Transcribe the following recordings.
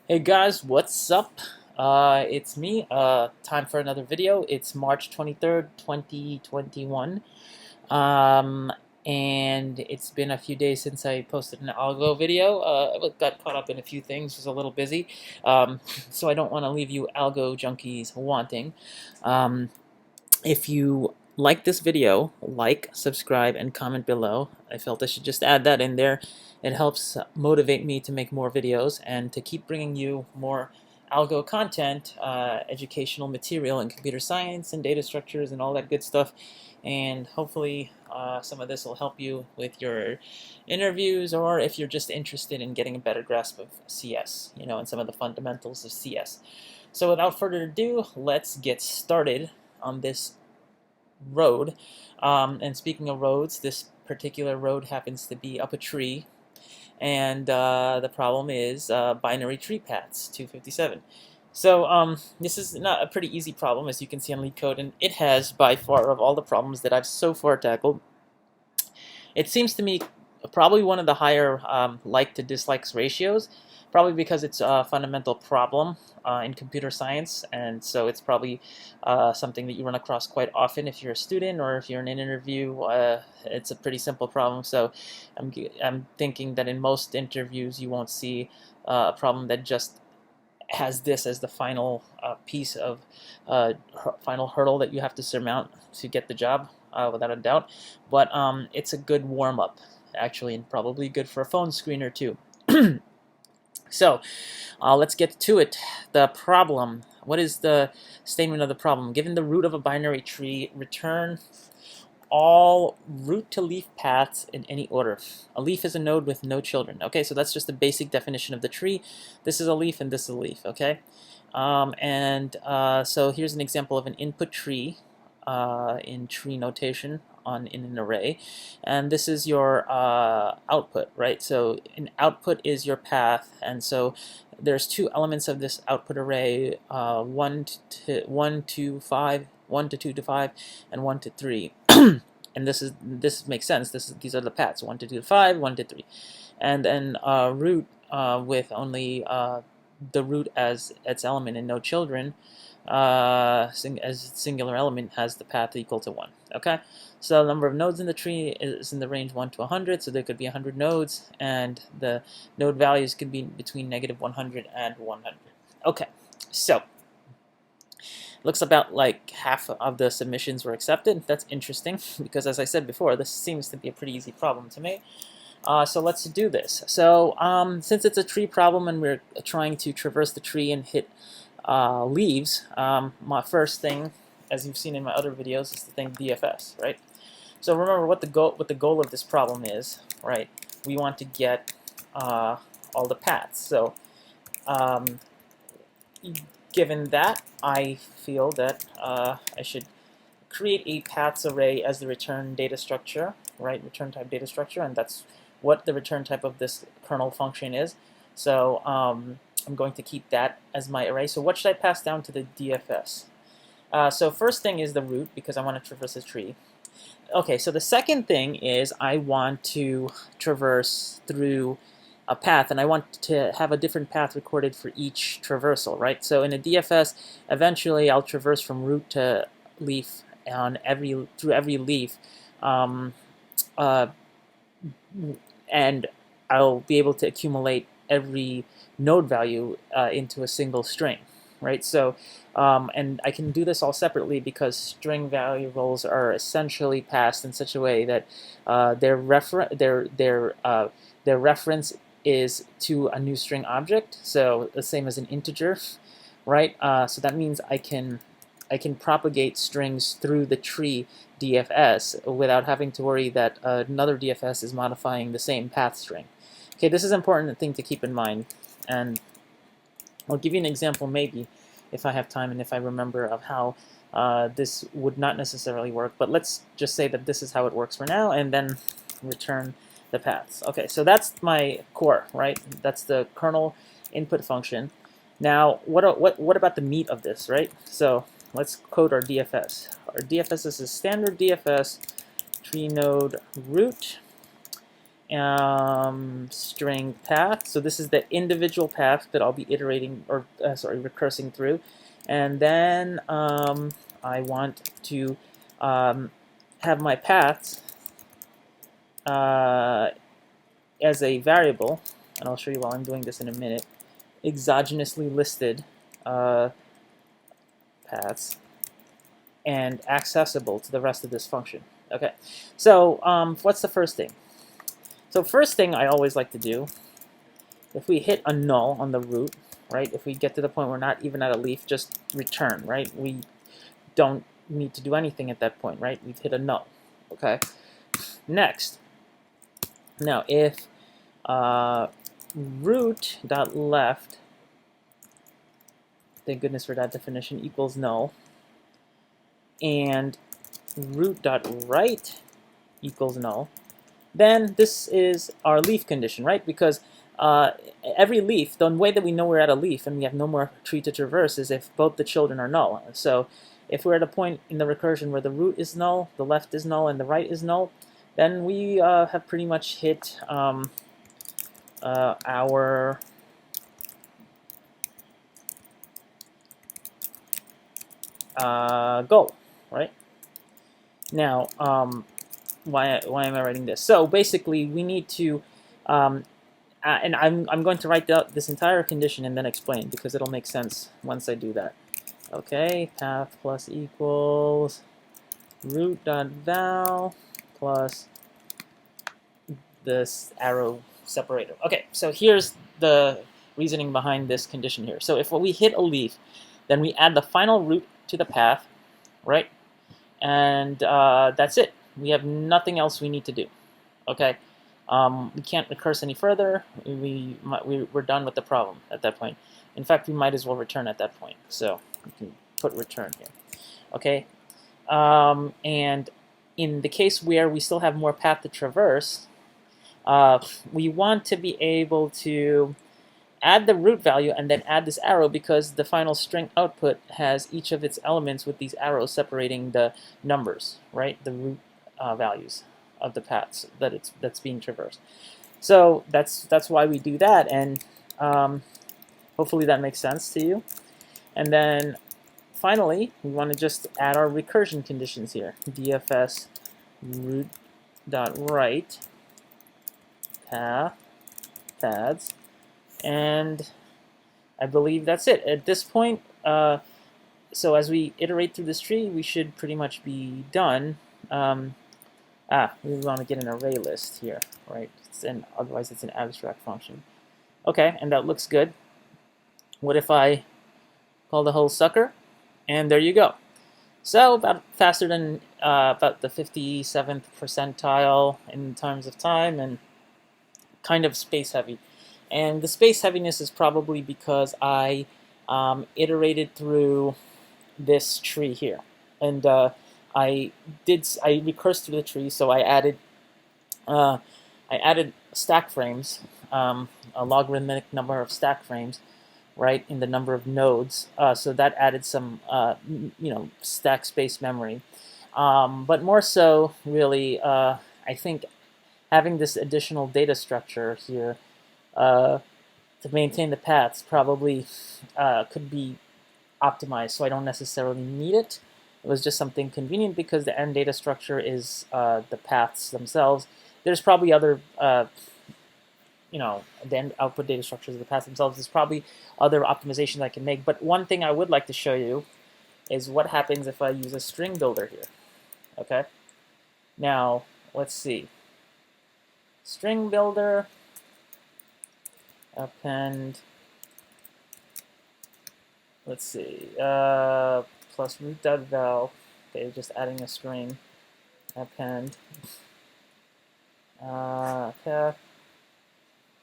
Hey guys, what's up? It's me. Time for another video. It's March 23rd, 2021. Um, and it's been a few days since I posted an algo video. I got caught up in a few things, was a little busy. Um, so I don't want to leave you algo junkies wanting. Um, if you like this video, like, subscribe, and comment below. I felt I should just add that in there. It helps motivate me to make more videos and to keep bringing you more algo content, educational material in computer science and data structures and all that good stuff. And hopefully some of this will help you with your interviews, or if you're just interested in getting a better grasp of CS, and some of the fundamentals of CS. So without further ado, let's get started on this road. And speaking of roads, this particular road happens to be up a tree, and the problem is binary tree paths, 257. So this is not a pretty easy problem, as you can see on Leetcode, and it has, by far, of all the problems that I've so far tackled, it seems to me probably one of the higher like to dislikes ratios, probably because it's a fundamental problem in computer science, and so it's probably something that you run across quite often if you're a student or if you're in an interview. It's a pretty simple problem, so I'm thinking that in most interviews you won't see a problem that just has this as the final piece of final hurdle that you have to surmount to get the job, without a doubt. But it's a good warm-up, actually, and probably good for a phone screener too. So let's get to it. The problem. What is the statement of the problem? Given the root of a binary tree, return all root-to-leaf paths in any order. A leaf is a node with no children. Okay, so that's just the basic definition of the tree. This is a leaf and this is a leaf, okay? So here's an example of an input tree in tree notation in an array, and this is your output, right? So an output is your path, and so there's two elements of this output array: 1 to 5, 1 to 2 to 5, and 1 to 3. And this makes sense. These are the paths: 1 to 2 to 5, 1 to 3, and then root with only the root as its element and no children, as singular element, has the path equal to 1. Okay, so the number of nodes in the tree is in the range 1 to 100, so there could be 100 nodes, and the node values could be between -100 and 100. Okay, so looks about like half of the submissions were accepted. That's interesting because, as I said before, this seems to be a pretty easy problem to me. So let's do this. So since it's a tree problem and we're trying to traverse the tree and hit leaves, my first thing, as you've seen in my other videos, is to think DFS, right? So remember what the goal of this problem is, right? We want to get all the paths. So um, given that, I feel that I should create a paths array as the return data structure, right? Return type data structure, and that's what the return type of this kernel function is. So I'm going to keep that as my array. So what should I pass down to the DFS? So first thing is the root, because I want to traverse a tree. Okay, so the second thing is I want to traverse through a path, and I want to have a different path recorded for each traversal, right? So in a DFS, eventually I'll traverse from root to leaf through every leaf, um, uh, and I'll be able to accumulate every node value into a single string, right? So, and I can do this all separately because string variables are essentially passed in such a way that their reference is to a new string object, so the same as an integer, right? So that means I can propagate strings through the tree DFS without having to worry that another DFS is modifying the same path string. Okay, this is an important thing to keep in mind, and I'll give you an example maybe if I have time and if I remember of how this would not necessarily work, but let's just say that this is how it works for now, and then return the paths. Okay, so that's my core, right? That's the kernel input function. Now, what about the meat of this, right? So let's code our DFS. Our DFS is a standard DFS tree node root, string path. So this is the individual path that I'll be iterating, or recursing through. And then I want to have my paths as a variable, and I'll show you while I'm doing this in a minute, exogenously listed paths and accessible to the rest of this function. Okay, so what's the first thing? So first thing I always like to do, if we hit a null on the root, right, if we get to the point where we're not even at a leaf, just return, right? We don't need to do anything at that point, right? We've hit a null, okay? Next, now if root.left, thank goodness for that definition, equals null, and root.right equals null, then this is our leaf condition, right? Because every leaf, the way that we know we're at a leaf and we have no more tree to traverse is if both the children are null. So if we're at a point in the recursion where the root is null, the left is null, and the right is null, then we have pretty much hit our goal, right? Now, why am I writing this? So basically, we need to, and I'm going to write this entire condition and then explain, because it'll make sense once I do that. Okay, path plus equals root.val plus this arrow separator. Okay, so here's the reasoning behind this condition here. So if we hit a leaf, then we add the final root to the path, right? And that's it. We have nothing else we need to do. Okay, we can't recurse any further. We're done with the problem at that point. In fact, we might as well return at that point. So we can put return here. Okay, and in the case where we still have more path to traverse, we want to be able to add the root value and then add this arrow, because the final string output has each of its elements with these arrows separating the numbers, right? The root values of the paths that's being traversed. So that's why we do that, and hopefully that makes sense to you. And then finally, we want to just add our recursion conditions here. DFS root.right paths, and I believe that's it. At this point, so as we iterate through this tree, we should pretty much be done. We want to get an array list here, right? Otherwise it's an abstract function. Okay, and that looks good. What if I call the whole sucker? And there you go. So about faster than about the 57th percentile in terms of time, and kind of space heavy. And the space heaviness is probably because I iterated through this tree here, and I recursed through the tree, so I added stack frames, a logarithmic number of stack frames, right, in the number of nodes. So that added some stack space memory, but more so, really, I think having this additional data structure here to maintain the paths probably could be optimized, so I don't necessarily need it. It was just something convenient because the end data structure is the paths themselves. There's probably other, the end output data structures of the paths themselves. There's probably other optimizations I can make, but one thing I would like to show you is what happens if I use a string builder here. Okay, now let's see. String builder, append, let's see, plus root.val, okay, just adding a string, append, path,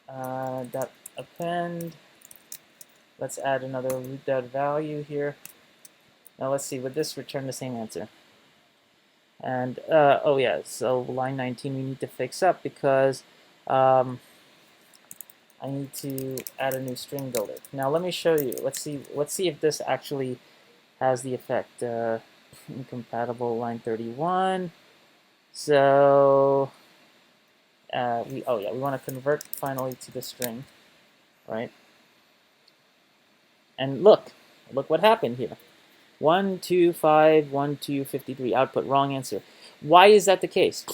dot append, let's add another root.value here. Now let's see, would this return the same answer? And, oh yeah, so line 19 we need to fix up because I need to add a new string builder. Now let me show you. Let's see if this actually has the effect. Incompatible line 31. So we want to convert finally to the string, right? And look what happened here. 1, 2, 5, 1, 2, 53. Output, wrong answer. Why is that the case?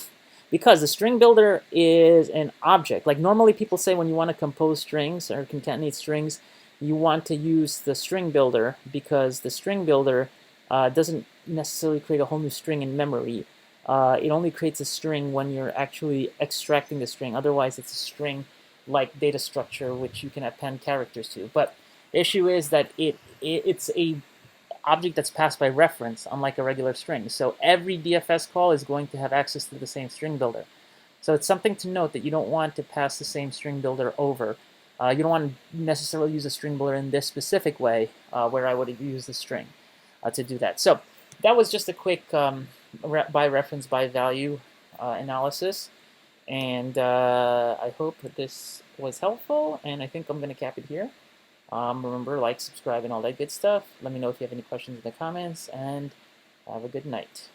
Because the string builder is an object. Like normally people say when you want to compose strings or concatenate strings, you want to use the string builder because the string builder doesn't necessarily create a whole new string in memory. It only creates a string when you're actually extracting the string. Otherwise, it's a string like data structure, which you can append characters to. But the issue is that it's a object that's passed by reference, unlike a regular string. So every DFS call is going to have access to the same string builder. So it's something to note that you don't want to pass the same string builder over. You don't want to necessarily use a string builder in this specific way, where I would use the string to do that. So that was just a quick by reference, by value analysis. And I hope this was helpful, and I think I'm going to cap it here. Remember, like, subscribe, and all that good stuff. Let me know if you have any questions in the comments, and have a good night.